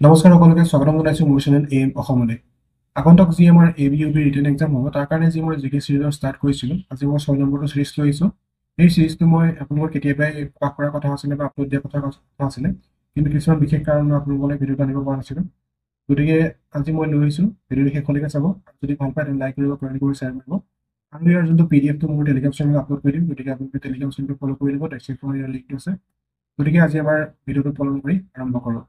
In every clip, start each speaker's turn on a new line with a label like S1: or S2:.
S1: নমস্কাৰ সকলোকে স্বাগতম জনাইছোঁ মোৰ চেনেল এম অসমলৈ। আগন্তুক যি আমাৰ ABUB ৰিটেন এক্সাম হ'ব তাৰ কাৰণে যি মই জিকে চিৰিজৰ ষ্টাৰ্ট কৰিছিলোঁ, আজি মই 6 নম্বৰটো চিৰিজ লৈ আহিছোঁ। এই চিৰিজটো মই আপোনালোকৰ কেতিয়াবাই প্ৰকাশ কৰাৰ কথা আছিলে বা আপলোড দিয়াৰ কথা আছিলে, কিন্তু কিছুমান বিশেষ কাৰণ আপোনালোকলৈ ভিডিঅ'টো আনিব পৰা নাছিলোঁ। গতিকে আজি মই লৈ আহিছোঁ, ভিডিঅ'টো শেষলৈকে চাব। যদি ভাল পায় তেন্তে লাইক কৰিব, কমেণ্ট কৰি শ্বেয়াৰ কৰিব। আৰু ইয়াৰ যোনটো PDF টো মোৰ টেলিগ্ৰাম চেনেলত আপলোড কৰি দিম, গতিকে আপোনালোকে টেলিগ্ৰাম চেনেলটো ফ'ল' কৰি দিব, ডেছক্ৰিপশ্যনত ইয়াৰ লিংকটো আছে। গতিকে আজি আমাৰ ভিডিঅ'টো ফ'ল' কৰি আৰম্ভ কৰোঁ।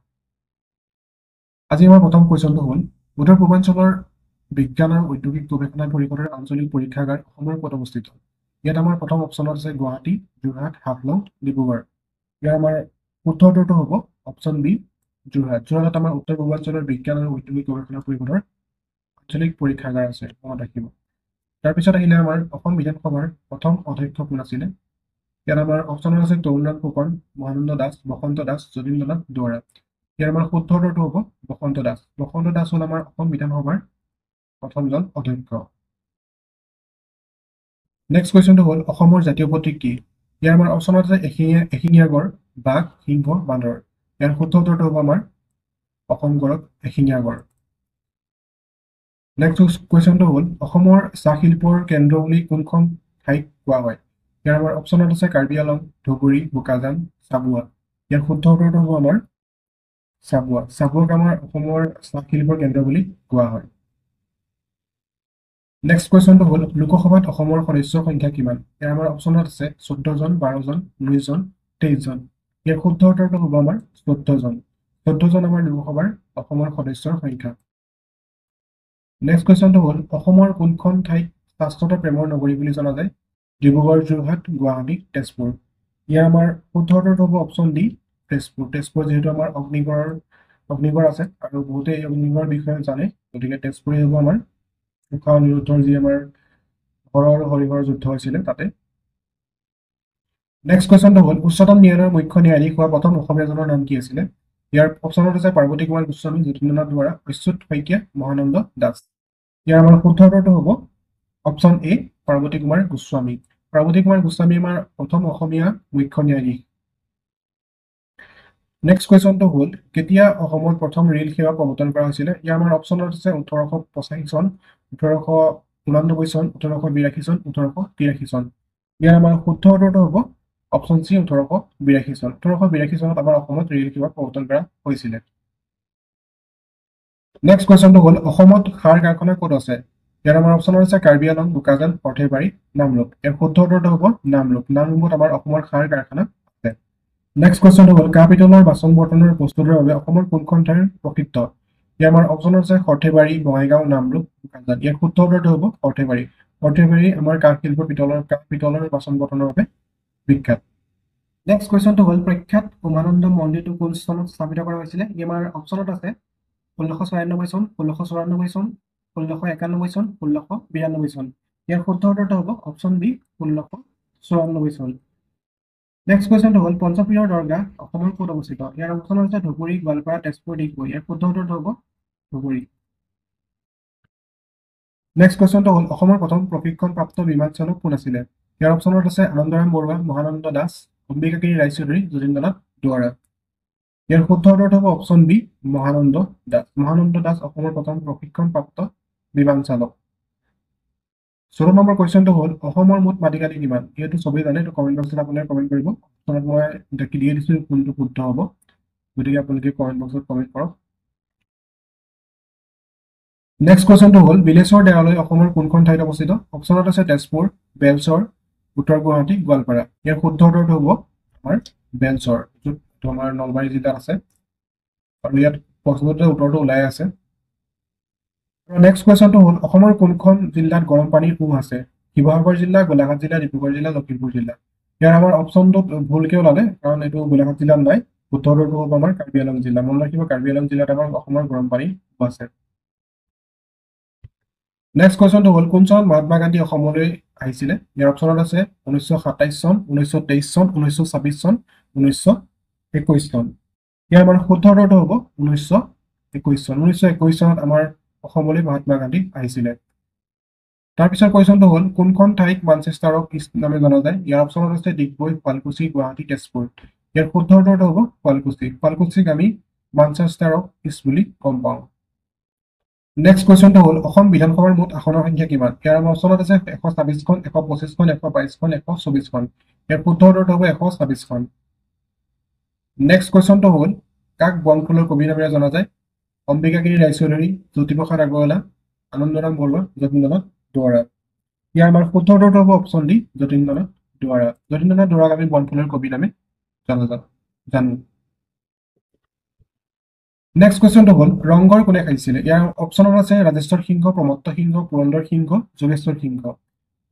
S1: আজি আমাৰ প্ৰথম কুৱেশ্যনটো হ'ল উত্তৰ পূৰ্বাঞ্চলৰ বিজ্ঞান আৰু ঔদ্যোগিক গৱেষণা পৰিষদৰ আঞ্চলিক পৰীক্ষাগাৰ অসমৰ ক'ত অৱস্থিত? ইয়াত আমাৰ প্ৰথম অপশ্যনত আছে গুৱাহাটী, যোৰহাট, হাফলং, ডিব্ৰুগড়। ইয়াৰ আমাৰ শুদ্ধ উত্তৰটো হ'ব অপশ্যন বি, যোৰহাট। যোৰহাটত আমাৰ উত্তৰ পূৰ্বাঞ্চলৰ বিজ্ঞান আৰু ঔদ্যোগিক গৱেষণা পৰিষদৰ আঞ্চলিক পৰীক্ষাগাৰ আছে, মনত ৰাখিব। তাৰপিছত আহিলে আমাৰ অসম বিধানসভাৰ প্ৰথম অধ্যক্ষ কোন আছিলে? ইয়াত আমাৰ অপশ্যনত আছে তৰুণৰাম ফুকন, মহানন্দ দাস, বসন্ত দাস, যতীন্দ্ৰনাথ দুৱৰা। ইয়াৰ আমাৰ শুদ্ধ উত্তৰটো হ'ব বসন্ত দাস। বসন্ত দাস হ'ল আমাৰ অসম বিধানসভাৰ প্ৰথমজন অধ্যক্ষ। নেক্সট কুৱেশ্যনটো হ'ল অসমৰ জাতীয় প্ৰতীক কি? ইয়াৰ আমাৰ অপশ্যনত আছে এশিঙীয়া গড়, বাঘ, সিংহ, বান্দৰ। ইয়াৰ শুদ্ধ উত্তৰটো হ'ব আমাৰ অসম গড়ক এশিঙীয়া গড়। নেক্সট কুৱেশ্যনটো হ'ল অসমৰ চাহ শিল্পৰ কেন্দ্ৰ বুলি কোনখন ঠাইক কোৱা হয়? ইয়াৰ আমাৰ অপশ্যনত আছে কাৰ্বি আলং, ধুবুৰী, বোকাজান, চাবুৱা। ইয়াৰ শুদ্ধ উত্তৰটো হ'ব আমাৰ চাবুৱা। চাবুৱাক আমাৰ অসমৰ চাহ শিল্পৰ কেন্দ্ৰ বুলি কোৱা হয়। নেক্সট কুৱেশ্যনটো হ'ল লোকসভাত অসমৰ সদস্যৰ সংখ্যা কিমান? ইয়াৰ আমাৰ অপশ্যনত আছে 14 জন, 12 জন, 19 জন, 23 জন। ইয়াৰ শুদ্ধ উত্তৰটো হ'ব আমাৰ 14 জন। 14 জন আমাৰ লোকসভাৰ অসমৰ সদস্যৰ সংখ্যা। নেক্সট কুৱেশ্যনটো হ'ল অসমৰ কোনখন ঠাইক শাশ্বত প্ৰেমৰ নগৰী বুলি জনা যায়? ডিব্ৰুগড়, যোৰহাট, গুৱাহাটী, তেজপুৰ। ইয়াৰ আমাৰ শুদ্ধ উত্তৰটো হ'ব অপশ্যন ডি, তেজপুৰ। তেজপুৰ যিহেতু আমাৰ অগ্নিগড় আছে আৰু বহুতে এই অগ্নিগড়ৰ বিষয়ে জানে, গতিকে তেজপুৰেই হ'ব আমাৰ ঊষা অনিৰুদ্ধৰ যি আমাৰ হৰ আৰু হৰিহৰৰ যুদ্ধ হৈছিলে তাতে। নেক্সট কুৱেশ্যনটো হ'ল উচ্চতম ন্যায়ালয়ৰ মুখ্য ন্যায়াধীশ হোৱা প্ৰথম অসমীয়াজনৰ নাম কি আছিলে? ইয়াৰ অপশ্যনত আছে পাৰ্বতী কুমাৰ গোস্বামী, যতীন্দ্ৰনাথ দুৱৰা, অচ্যুত শইকীয়া, মহানন্দ দাস। ইয়াৰ আমাৰ শুদ্ধ উত্তৰটো হ'ব অপশ্যন এ, পাৰ্বতী কুমাৰ গোস্বামী। পাৰ্বতী কুমাৰ গোস্বামী আমাৰ প্ৰথম অসমীয়া মুখ্য ন্যায়াধীশ। নেক্সট কুৱেশ্যনটো হ'ল কেতিয়া অসমত প্ৰথম ৰেল সেৱা প্ৰৱৰ্তন কৰা হৈছিলে? ইয়াৰ আমাৰ অপশ্যনত আছে 1885 চন, 1889 চন, 1882 চন, 1883 চন। ইয়াৰ আমাৰ শুদ্ধ উত্তৰটো হ'ব অপশ্যন চি, 1882 চন। 1882 চনত আমাৰ অসমত ৰেল সেৱা প্ৰৱৰ্তন কৰা হৈছিলে। নেক্সট কুৱেশ্যনটো হ'ল অসমত সাৰ কাৰখানা ক'ত আছে? ইয়াৰ আমাৰ অপশ্যনত আছে কাৰ্বি আলং, বোকাজান, সৰ্থেবাৰী, নামৰূপ। ইয়াৰ শুদ্ধ উত্তৰটো হ'ব নামৰূপ। নামৰূপত আমাৰ অসমৰ সাৰ কাৰখানা আছে। নেক্সট কুৱেশ্যনটো হ'ল কাঁহ পিতলৰ বাচন বৰ্তনৰ প্ৰস্তুতিৰ বাবে অসমৰ কোনখন ঠাই প্ৰসিদ্ধ? ইয়াৰ আমাৰ অপশ্যনত আছে সৰ্থেবাৰী, বঙাইগাঁও, নামৰূপ, বোকাজান। ইয়াৰ শুদ্ধ উত্তৰটো হ'ব সৰ্থেবাৰী। সৰ্থেবাৰী আমাৰ কাঁহ পিতলৰ বাচন বৰ্তনৰ বাবে বিখ্যাত। নেক্সট কুৱেশ্যনটো হ'ল প্ৰখ্যাত উমানন্দ মন্দিৰটো কোন চনত স্থাপিত কৰা হৈছিলে? ইয়াৰ আমাৰ অপশ্যনত আছে 1696 চন, 1694 চন, 1691 চন, 1692 চন। ইয়াৰ শুদ্ধ উত্তৰটো হ'ব অপশ্যন বি, 1694 চন। নেক্সট কুৱেশ্যনটো হ'ল পঞ্চপীৰৰ দৰগাহ অসমৰ ক'ত অৱস্থিত? ইয়াৰ অপশ্যনত আছে ধুবুৰী, গোৱালপাৰা, তেজপুৰ, ডিগবৈ। ইয়াৰ শুদ্ধ উত্তৰটো হ'ব ধুবুৰী। নেক্সট কুৱেশ্যনটো হ'ল অসমৰ প্ৰথম প্ৰশিক্ষণপ্ৰাপ্ত বিমান চালক কোন আছিলে? ইয়াৰ অপশ্যনত আছে আনন্দৰাম বৰুৱা, মহানন্দ দাস, অম্বিকাগিৰি ৰায়চৌধুৰী, যতীন্দ্ৰনাথ দুৱৰা। ইয়াৰ শুদ্ধ উত্তৰটো হ'ব অপশ্যন বি, মহানন্দ দাস। মহানন্দ দাস অসমৰ প্ৰথম প্ৰশিক্ষণপ্ৰাপ্ত বিমান চালক। 14 নম্বৰ কুৱেশ্যনটো হ'ল অসমৰ মুঠ মাটিকালি কিমান? এইটো চবেই জানে, এইটো কমেণ্ট বক্সত আপোনালোকে কমেণ্ট কৰিব। অপশ্যনত মই দেখি দিয়ে দিছোঁ কোনটো শুদ্ধ হ'ব, গতিকে আপোনালোকে কমেণ্ট বক্সত কমেণ্ট কৰক। নেক্সট কুৱেশ্যনটো হ'ল বিলেশ্বৰ দেৱালয় অসমৰ কোনখন ঠাইত অৱস্থিত? অপশ্যনত আছে তেজপুৰ, বেলচৰ, উত্তৰ গুৱাহাটী, গোৱালপাৰা। ইয়াৰ শুদ্ধ উত্তৰটো হ'ব আমাৰ বেলচৰ, যিটো আমাৰ নলবাৰী জিলাত আছে, আৰু ইয়াত প্ৰশ্নতে উত্তৰটো ওলাই আছে। নেক্সট কুৱেশ্যনটো হ'ল অসমৰ কোনখন জিলাত গৰম পানীৰ উঁহ আছে? শিৱসাগৰ জিলা, গোলাঘাট জিলা, ডিব্ৰুগড় জিলা, লখিমপুৰ জিলা। ইয়াৰ আমাৰ অপশ্যনটো ভুলকৈ ওলালে, কাৰণ এইটো গোলাঘাট জিলাত নাই। শুদ্ধ উত্তৰটো হ'ব আমাৰ কাৰ্বি আলং জিলা। মনত ৰাখিব, কাৰ্বি আলং জিলাত আমাৰ অসমৰ গৰম পানীৰ উঁহ আছে। নেক্সট কুৱেশ্যনটো হ'ল কোন চনত মহাত্মা গান্ধী অসমলৈ আহিছিলে? ইয়াৰ অপশ্যনত আছে 1927 চন, 1923 চন, 1926 চন, 1921 চন। ইয়াৰ আমাৰ শুদ্ধ উত্তৰটো হ'ব 1921 চন। 1921 চনত আমাৰ অসমলৈ মহাত্মা গান্ধী আহিছিলে। তাৰপিছত কুৱেশ্যনটো হ'ল কোনখন ঠাইক মানচেষ্টাৰ অফ ইষ্ট নামে জনা যায়? ইয়াৰ অপশ্যনত আছে ডিগবৈ, শুৱালকুছি, গুৱাহাটী, তেজপুৰ। ইয়াৰ শুদ্ধ উত্তৰটো হ'ব শুৱালকুছি। শুৱালকুছিক আমি মানচেষ্টাৰ অফ পিচ বুলি গম পাওঁ। নেক্সট কুৱেশ্যনটো হ'ল অসম বিধানসভাৰ মুঠ আসনৰ সংখ্যা কিমান? ইয়াৰ অপশ্যনত আছে 126খন, 125খন, 122খন, 124খন। ইয়াৰ শুদ্ধ উত্তৰটো হ'ব 126খন। নেক্সট কুৱেশ্যনটো হ'ল কাক বনফুলৰ কবি নামেৰে জনা যায়? অম্বিকাগিৰি ৰায়চৌধুৰী, জ্যোতিপ্ৰসাদ আগৰৱালা, আনন্দৰাম বৰুৱা, যতীন্দ্ৰনাথ দুৱৰা। ইয়াৰ আমাৰ শুদ্ধ উত্তৰটো হ'ব অপশ্যন ডি, যতীন্দ্ৰনাথ দুৱৰা। যতীন্দ্ৰনাথ দুৱৰাক আমি বনফুলৰ কবি নামে জানো। নেক্সট কুৱেশ্যনটো হ'ল ৰংঘৰ কোনে সাজিছিলে? ইয়াৰ অপশ্যনত আছে ৰাজেশ্বৰ সিংহ, প্ৰমত্ত সিংহ, পুৰন্দৰ সিংহ, যোগেশ্বৰ সিংহ।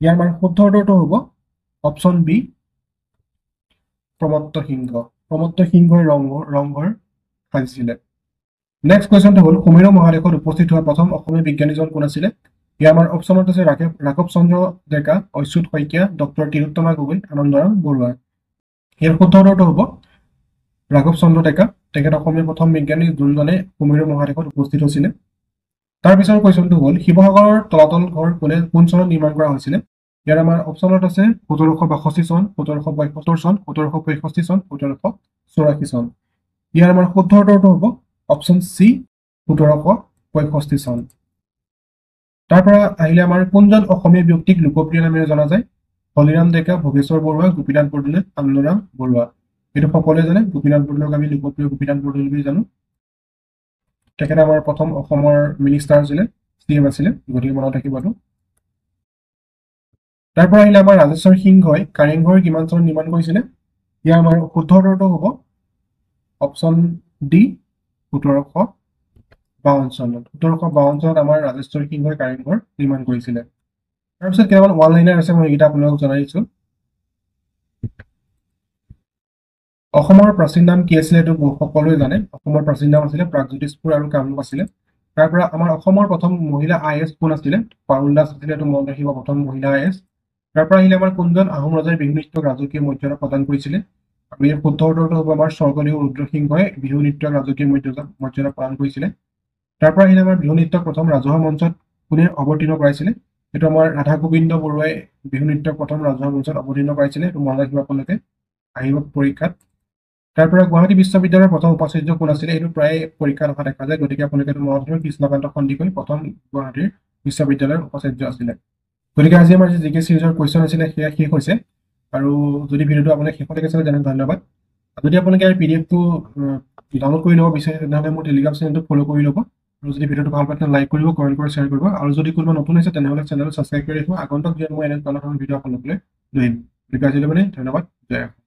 S1: ইয়াৰ আমাৰ শুদ্ধ উত্তৰটো হ'ব অপশ্যন বি, প্ৰমত্ত সিংহ। প্ৰমত্ত সিংহই ৰংঘৰ সাজিছিলে। নেক্সট কুৱেশ্যনটো হ'ল সুমেৰু মহাদেশত উপস্থিত হোৱা প্ৰথম অসমীয়া বিজ্ঞানীজন কোন আছিলে? ইয়াৰ আমাৰ অপশ্যনত আছে ৰাঘৱ চন্দ্ৰ ডেকা, অচ্যুত শইকীয়া, ডক্টৰ তিলোত্তমা গগৈ, আনন্দৰাম বৰুৱা। ইয়াৰ শুদ্ধ উত্তৰটো হ'ব ৰাঘৱ চন্দ্ৰ ডেকা। তেখেত অসমীয়া প্ৰথম বিজ্ঞানী যোনজনে সুমেৰু মহাদেশত উপস্থিত হৈছিলে। তাৰ পিছৰ কুৱেশ্যনটো হ'ল শিৱসাগৰৰ তলাতল ঘৰ কোন চনত নিৰ্মাণ কৰা হৈছিলে? ইয়াৰ আমাৰ অপশ্যনত আছে 1762 চন, 1772 চন, 1765 চন, 1784 চন। ইয়াৰ আমাৰ শুদ্ধ উত্তৰটো হ'ব অপশ্যন চি, 1765 চন। তাৰ পৰা আহিলে আমাৰ কোনজন অসমীয়া ব্যক্তিক লোকপ্ৰিয় নামেৰে জনা যায়? হলিৰাম ডেকা, ভোগেশ্বৰ বৰুৱা, গোপীনাথ বৰদলৈ, আনন্দৰাম বৰুৱা। এইটো সকলোৱে জানে, গোপীনাথ বৰদলৈক আমি লোকপ্ৰিয় গোপীনাথ বৰদলৈ বুলি জানো। তেখেতে আমাৰ প্ৰথম অসমৰ মিনিষ্টাৰ আছিলে, CM আছিলে, গতিকে মনত ৰাখিবতো। তাৰ পৰা আহিলে আমাৰ ৰাজেশ্বৰ সিংহই কাৰেংঘৰ কিমান চনত নিৰ্মাণ কৰিছিলে? ইয়াৰ আমাৰ শুদ্ধ উত্তৰটো হ'ব অপশ্যন ডি, 1752 চনত। 1752 চনত আমাৰ ৰাজেশ্বৰ সিংহই কাৰেংঘৰ নিৰ্মাণ কৰিছিলে। তাৰপিছত কেইটামান ওৱান লাইনাৰ আছে, মই এইকেইটা আপোনালোকক জনাই দিছোঁ। অসমৰ প্ৰাচীন নাম কি আছিলে? এইটো সকলোৱে জানে। অসমৰ প্ৰাচীন নাম আছিলে প্ৰাগজ্যোতিষপুৰ আৰু কামৰূপ আছিলে। তাৰ পৰা আমাৰ অসমৰ প্ৰথম মহিলা IAS কোন আছিলে? পাৰুল দাস আছিলে, এইটো মনত ৰাখিব, প্ৰথম মহিলা IAS। তাৰ পৰা আহিলে আমাৰ কোনজন আহোম ৰজাই বিহু নৃত্যক ৰাজকীয় মৰ্যাদা প্ৰদান কৰিছিলে? আৰু ইয়াৰ শুদ্ধ উত্তৰটো হ'ব আমাৰ স্বৰ্গদেউ ৰুদ্ৰসিংহই বিহু নৃত্যক ৰাজকীয় মৰ্যাদা প্ৰদান কৰিছিলে। তাৰ পৰা আহিলে আমাৰ বিহু নৃত্যক প্ৰথম ৰাজহুৱা মঞ্চত কোনে অৱতীৰ্ণ কৰাইছিলে? এইটো আমাৰ ৰাধা গোবিন্দ বৰুৱাই বিহু নৃত্যক প্ৰথম ৰাজহুৱা মঞ্চত অৱতীৰ্ণ কৰাইছিলে। এইটো মনত ৰাখিব আপোনালোকে, আহিব পৰীক্ষাত। তাৰ পৰা গুৱাহাটী বিশ্ববিদ্যালয়ৰ প্ৰথম উপাচাৰ্য কোন আছিলে? এইটো প্ৰায় পৰীক্ষাত অহা দেখা যায়, গতিকে আপোনালোকে এইটো মনত ৰাখিব। কৃষ্ণকান্ত সন্দিকৈ প্ৰথম গুৱাহাটীৰ বিশ্ববিদ্যালয়ৰ উপাচাৰ্য আছিলে। গতিকে আজি আমাৰ যি GK চিৰিজৰ কুৱেশ্যন আছিলে সেয়া শেষ হৈছে। আৰু যদি ভিডিঅ'টো আপোনালোকে শেষলৈকে চালে তেনে ধন্যবাদ। যদি আপোনালোকে PDF-টো ডাউনলোড কৰি ল'ব বিচাৰে তেনেহ'লে মোৰ টেলিগ্ৰাম চেনেলটো ফ'ল' কৰি ল'ব। আৰু যদি ভিডিঅ'টো ভাল পায় তেন্তে লাইক কৰিব, কমেণ্ট কৰি শ্বেয়াৰ কৰিব। আৰু যদি কোনোবা নতুন হৈছে তেনেহ'লে চেনেলটো ছাবস্ক্ৰাইব কৰি ৰাখিব। আগন্তুক মই এনে ধৰণৰ ভিডিঅ' আপোনালোকলৈ লৈ আহিম। গতিকে আজিলৈ ধন্যবাদ, জয় অসম।